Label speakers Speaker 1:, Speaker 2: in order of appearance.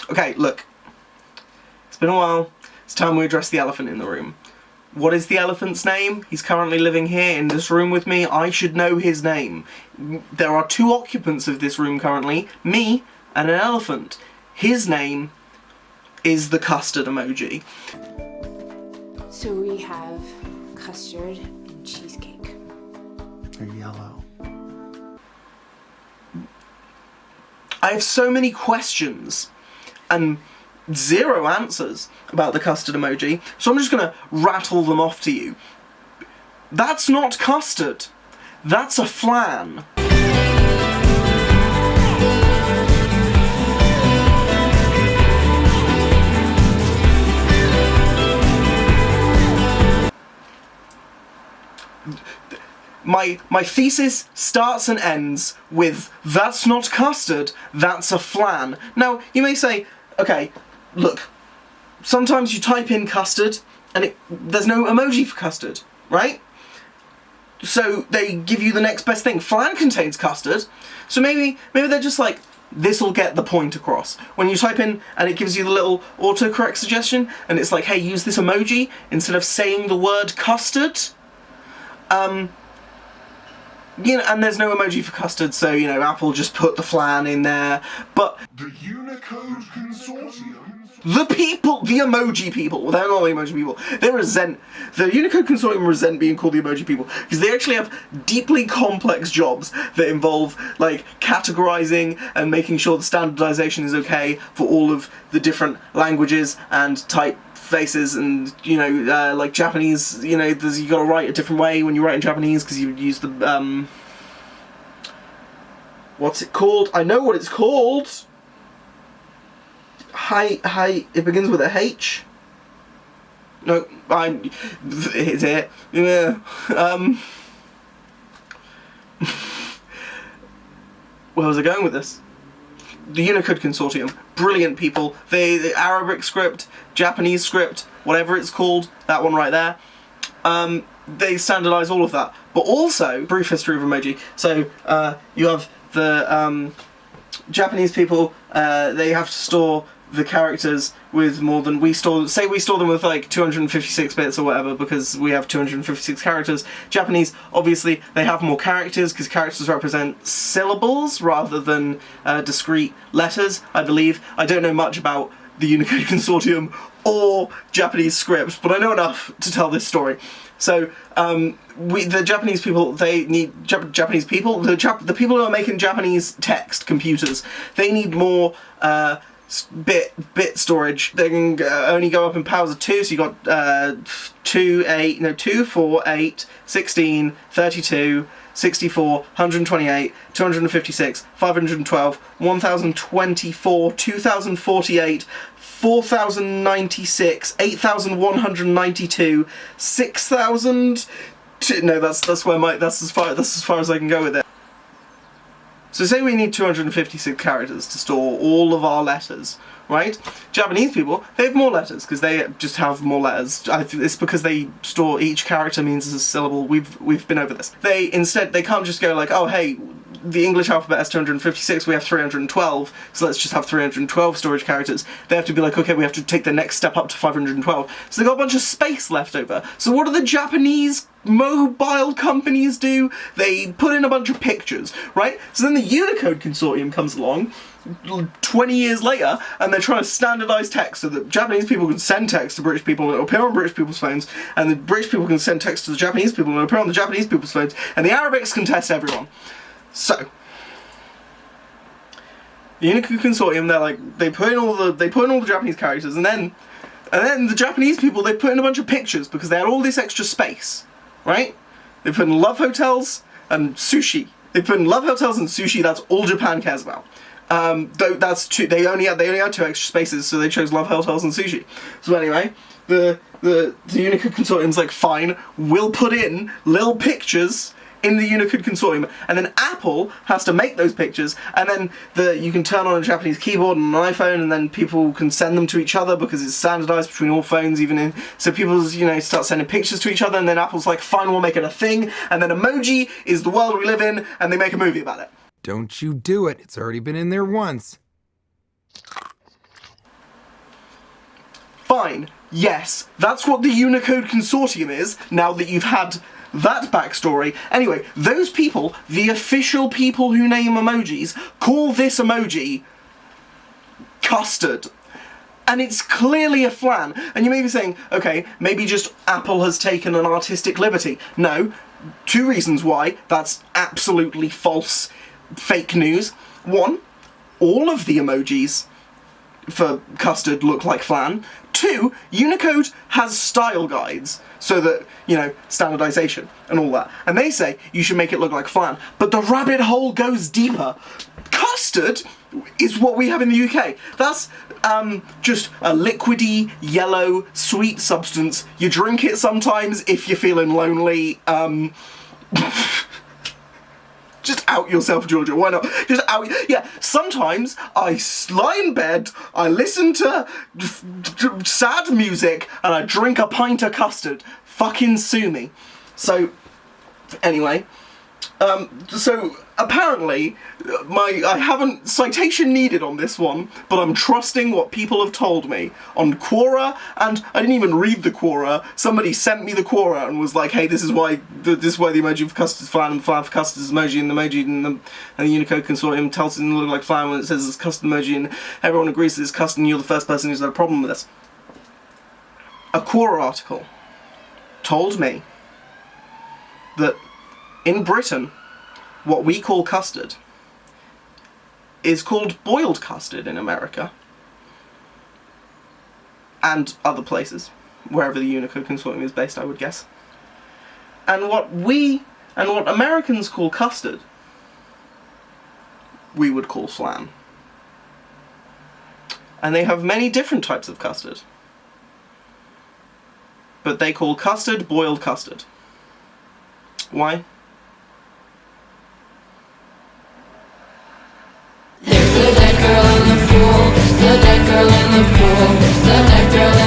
Speaker 1: Okay, look. It's been a while. It's time we address the elephant in the room. What is the elephant's name? He's currently living here in this room with me. I should know his name. There are two occupants of this room currently, me and an elephant. His name is the custard emoji.
Speaker 2: So we have custard and cheesecake.
Speaker 3: They're yellow.
Speaker 1: I have so many questions and zero answers about the custard emoji, so I'm just gonna rattle them off to you. That's not custard. That's a flan. My thesis starts and ends with, that's not custard, that's a flan. Now, you may say, okay, look, sometimes you type in custard and there's no emoji for custard, right? So they give you the next best thing. Flan contains custard, so maybe they're just like, this'll get the point across. When you type in and it gives you the little autocorrect suggestion, and it's like, hey, use this emoji instead of saying the word custard. You know, and there's no emoji for custard, so, you know, Apple just put the flan in there, but
Speaker 3: The Unicode Consortium?
Speaker 1: the emoji people, well, they're not the emoji people, they resent, the Unicode Consortium resent being called the emoji people, because they actually have deeply complex jobs that involve, like, categorizing and making sure the standardization is okay for all of the different languages and typefaces, and, you know, like Japanese, you know, you gotta write a different way when you write in Japanese, because you use the, what's it called? I know what it's called! It begins with a H. No, it's it. Yeah. Where was I going with this? The Unicode Consortium. Brilliant people. The Arabic script, Japanese script, whatever it's called, that one right there. They standardise all of that. But also, brief history of emoji. So, you have the Japanese people, they have to store the characters with more than we store them with like 256 bits or whatever, because we have 256 characters. Japanese, obviously, they have more characters because characters represent syllables rather than discrete letters, I believe. I don't know much about the Unicode Consortium or Japanese scripts, but I know enough to tell this story. So, the Japanese people, they need Japanese people. The people who are making Japanese text computers, they need more bit storage. They can only go up in powers of 2, so you got 2, 4, 8, 16, 32, 64, 128, 256, 512, 1024, 2048, 4096, 8192, 6000. No, that's as far as I can go with it. So say we need 256 characters to store all of our letters, right? Japanese people, they have more letters, because they just have more letters. It's because they store each character means a syllable. We've been over this. They can't just go like, oh hey, the English alphabet has 256, we have 312, so let's just have 312 storage characters. They have to be like, okay, we have to take the next step up to 512. So they've got a bunch of space left over. So what do the Japanese mobile companies do? They put in a bunch of pictures, right? So then the Unicode Consortium comes along 20 years later, and they're trying to standardise text so that Japanese people can send text to British people and it'll appear on British people's phones, and the British people can send text to the Japanese people and it'll appear on the Japanese people's phones, and the Arabics can test everyone. So, the Unicode Consortium, they put in all the Japanese characters, and then the Japanese people, they put in a bunch of pictures because they had all this extra space, right? They put in love hotels and sushi. They put in love hotels and sushi. That's all Japan cares about. Though that's two. They only had 2 extra spaces, so they chose love hotels and sushi. So anyway, the Unicode Consortium's like, fine, we'll put in little pictures in the Unicode Consortium, and then Apple has to make those pictures, and then you can turn on a Japanese keyboard and an iPhone, and then people can send them to each other because it's standardized between all phones, so people, start sending pictures to each other, and then Apple's like, fine, we'll make it a thing, and then emoji is the world we live in, and they make a movie about it.
Speaker 4: Don't you do it. It's already been in there once.
Speaker 1: Fine, yes, that's what the Unicode Consortium is, now that you've had that backstory. Anyway, those people, the official people who name emojis, call this emoji custard. And it's clearly a flan. And you may be saying, okay, maybe just Apple has taken an artistic liberty. No, two reasons why that's absolutely false, fake news. One, all of the emojis for custard look like flan. Two, Unicode has style guides, so that, you know, standardization and all that. And they say you should make it look like flan. But the rabbit hole goes deeper. Custard is what we have in the UK. That's just a liquidy, yellow, sweet substance. You drink it sometimes if you're feeling lonely. Just out yourself, Georgia, why not? Just out, yeah, sometimes I lie in bed, I listen to sad music, and I drink a pint of custard. Fucking sue me. So, anyway, so apparently, I haven't citation needed on this one, but I'm trusting what people have told me on Quora, and I didn't even read the Quora. Somebody sent me the Quora and was like, "Hey, this is why the emoji for custard is flan, and flan for custard is emoji, and the emoji and the Unicode Consortium tells it to look like flan when it says it's custard emoji, and everyone agrees that it's custard, and you're the first person who's had a problem with this." A Quora article told me that in Britain, what we call custard is called boiled custard in America and other places, wherever the Unicode Consortium is based, I would guess. And what Americans call custard, we would call flan. And they have many different types of custard, but they call custard boiled custard. Why?
Speaker 4: There's a dead girl in the pool. There's a dead girl in the pool. There's a dead girl